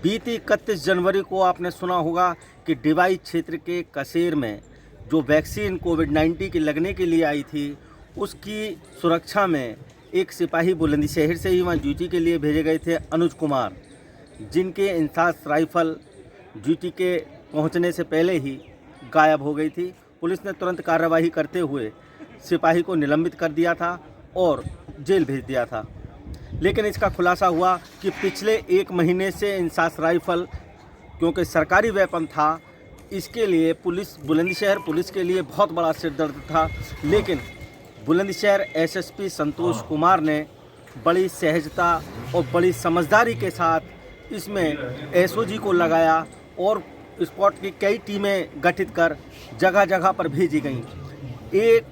बीती 31 जनवरी को आपने सुना होगा कि डिवाई क्षेत्र के कसेर में जो वैक्सीन कोविड-19 की लगने के लिए आई थी, उसकी सुरक्षा में एक सिपाही बुलंदशहर से ही वहाँ ड्यूटी के लिए भेजे गए थे, अनुज कुमार, जिनके इंसास राइफल ड्यूटी के पहुंचने से पहले ही गायब हो गई थी। पुलिस ने तुरंत कार्रवाई करते हुए सिपाही को निलंबित कर दिया था और जेल भेज दिया था। लेकिन इसका खुलासा हुआ कि पिछले 1 महीने से इंसास राइफल, क्योंकि सरकारी वेपन था, इसके लिए बुलंदशहर पुलिस के लिए बहुत बड़ा सिरदर्द था। लेकिन बुलंदशहर एसएसपी संतोष कुमार ने बड़ी सहजता और बड़ी समझदारी के साथ इसमें एसओजी को लगाया और स्पॉट की कई टीमें गठित कर जगह जगह पर भेजी गईं।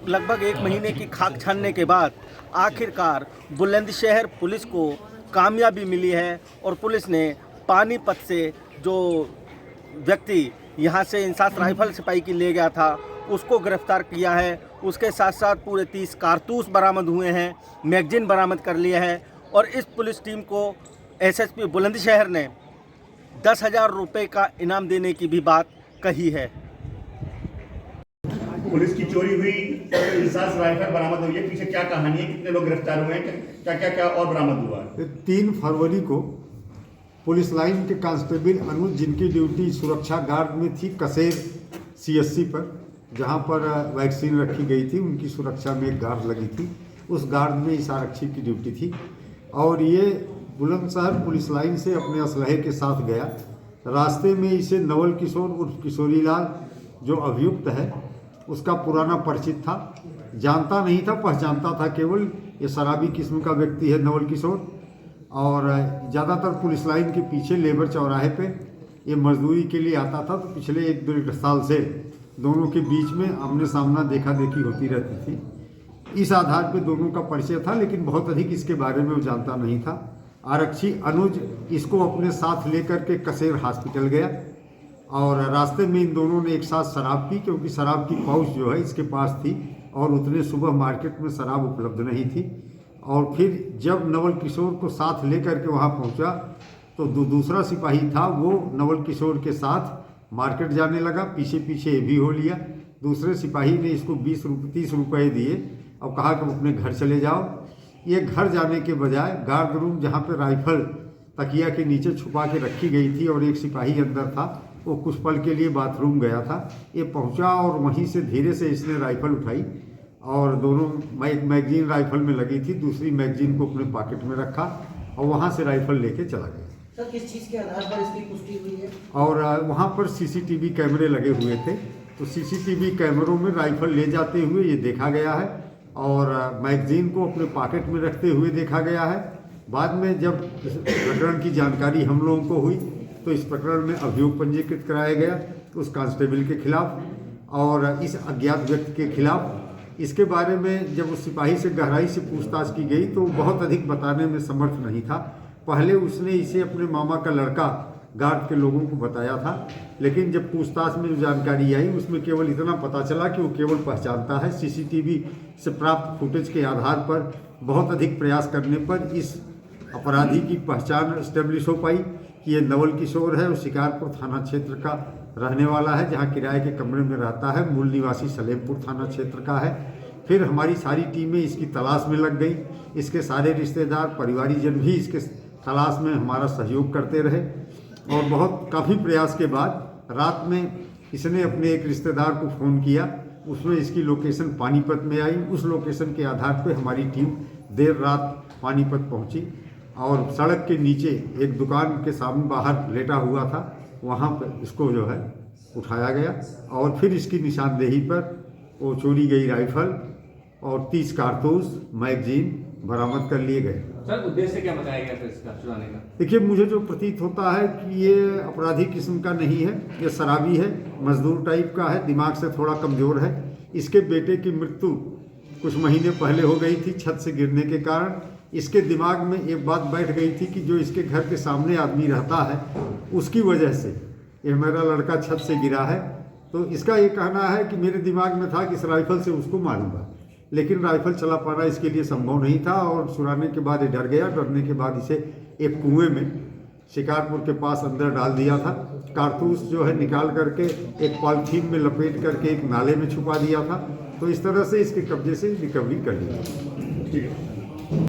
लगभग 1 महीने की खाक छानने के बाद आखिरकार बुलंदशहर पुलिस को कामयाबी मिली है और पुलिस ने पानीपत से जो व्यक्ति यहाँ से इंसास राइफल सिपाही की ले गया था, उसको गिरफ्तार किया है। उसके साथ साथ पूरे 30 कारतूस बरामद हुए हैं, मैगजीन बरामद कर लिया है और इस पुलिस टीम को एसएसपी बुलंदशहर ने 10,000 रुपये का इनाम देने की भी बात कही है। पुलिस की चोरी हुई इंसास राइफल बरामद हुई है, पीछे क्या कहानी है, कितने लोग गिरफ्तार हुए हैं, क्या क्या क्या और बरामद हुआ है? 3 फरवरी को पुलिस लाइन के कांस्टेबल अनुज, जिनकी ड्यूटी सुरक्षा गार्ड में थी कसेर सीएससी पर, जहां पर वैक्सीन रखी गई थी, उनकी सुरक्षा में एक गार्ड लगी थी। उस गार्ड में इस आरक्षी की ड्यूटी थी और ये बुलंदशहर पुलिस लाइन से अपने असलहे के साथ गया। रास्ते में इसे नवल किशोर उर्फ किशोरी लाल, जो अभियुक्त है, उसका पुराना परिचित था, जानता नहीं था, पहचानता था केवल ये शराबी किस्म का व्यक्ति है नवल किशोर। और ज़्यादातर पुलिस लाइन के पीछे लेबर चौराहे पे ये मजदूरी के लिए आता था। तो पिछले 1-1.5 साल से दोनों के बीच में आमने सामना देखा देखी होती रहती थी। इस आधार पे दोनों का परिचय था, लेकिन बहुत अधिक इसके बारे में वो जानता नहीं था। आरक्षी अनुज इसको अपने साथ लेकर के कसेर हॉस्पिटल गया और रास्ते में इन दोनों ने एक साथ शराब पी, क्योंकि शराब की पाउच जो है इसके पास थी और उतने सुबह मार्केट में शराब उपलब्ध नहीं थी। और फिर जब नवल किशोर को साथ लेकर के वहाँ पहुँचा तो दूसरा सिपाही था, वो नवल किशोर के साथ मार्केट जाने लगा, पीछे पीछे ये भी हो लिया। दूसरे सिपाही ने इसको 30 रुपये दिए और कहा कि अपने घर चले जाओ। ये घर जाने के बजाय गार्ड रूम, जहाँ पर राइफल तकिया के नीचे छुपा के रखी गई थी और एक सिपाही अंदर था, वो कुछ पल के लिए बाथरूम गया था। ये पहुंचा और वहीं से धीरे से इसने राइफल उठाई और दोनों मैगजीन राइफल में लगी थी, दूसरी मैगजीन को अपने पॉकेट में रखा और वहां से राइफल लेके चला गया। सर, किस चीज़ के आधार पर इसकी पुष्टि हुई है? और वहां पर सीसीटीवी कैमरे लगे हुए थे, तो सीसीटीवी कैमरों में राइफल ले जाते हुए ये देखा गया है और मैगजीन को अपने पॉकेट में रखते हुए देखा गया है। बाद में जब इस प्रकरण की जानकारी हम लोगों को हुई तो इस प्रकरण में अभियोग पंजीकृत कराया गया उस कांस्टेबल के खिलाफ और इस अज्ञात व्यक्ति के खिलाफ। इसके बारे में जब उस सिपाही से गहराई से पूछताछ की गई तो बहुत अधिक बताने में समर्थ नहीं था। पहले उसने इसे अपने मामा का लड़का गार्ड के लोगों को बताया था, लेकिन जब पूछताछ में जो जानकारी आई उसमें केवल इतना पता चला कि वो केवल पहचानता है। सीसीटीवी से प्राप्त फुटेज के आधार पर बहुत अधिक प्रयास करने पर इस अपराधी की पहचान एस्टेब्लिश हो पाई कि ये नवल किशोर है और शिकारपुर थाना क्षेत्र का रहने वाला है, जहां किराए के कमरे में रहता है। मूल निवासी सलेमपुर थाना क्षेत्र का है। फिर हमारी सारी टीमें इसकी तलाश में लग गई। इसके सारे रिश्तेदार, परिवारीजन भी इसके तलाश में हमारा सहयोग करते रहे और काफ़ी प्रयास के बाद रात में इसने अपने एक रिश्तेदार को फ़ोन किया। उसमें इसकी लोकेशन पानीपत में आई। उस लोकेशन के आधार पर हमारी टीम देर रात पानीपत पहुंची और सड़क के नीचे एक दुकान के सामने बाहर लेटा हुआ था, वहाँ पर इसको जो है उठाया गया और फिर इसकी निशानदेही पर वो चोरी गई राइफल और 30 कारतूस मैगजीन बरामद कर लिए गए। सर, उद्देश्य क्या बताया गया था इसका चुराने का? देखिए, मुझे जो प्रतीत होता है कि ये अपराधी किस्म का नहीं है, ये शराबी है, मजदूर टाइप का है, दिमाग से थोड़ा कमज़ोर है। इसके बेटे की मृत्यु कुछ महीने पहले हो गई थी छत से गिरने के कारण। इसके दिमाग में एक बात बैठ गई थी कि जो इसके घर के सामने आदमी रहता है उसकी वजह से ये मेरा लड़का छत से गिरा है। तो इसका ये कहना है कि मेरे दिमाग में था कि इस राइफल से उसको मारूंगा, लेकिन राइफल चला पाना इसके लिए संभव नहीं था और चुराने के बाद ये डर गया। डरने के बाद इसे एक कुएं में शिकारपुर के पास अंदर डाल दिया था। कारतूस जो है निकाल करके एक पॉलिथीन में लपेट करके एक नाले में छुपा दिया था। तो इस तरह से इसके कब्जे से रिकवरी कर ली। ठीक है।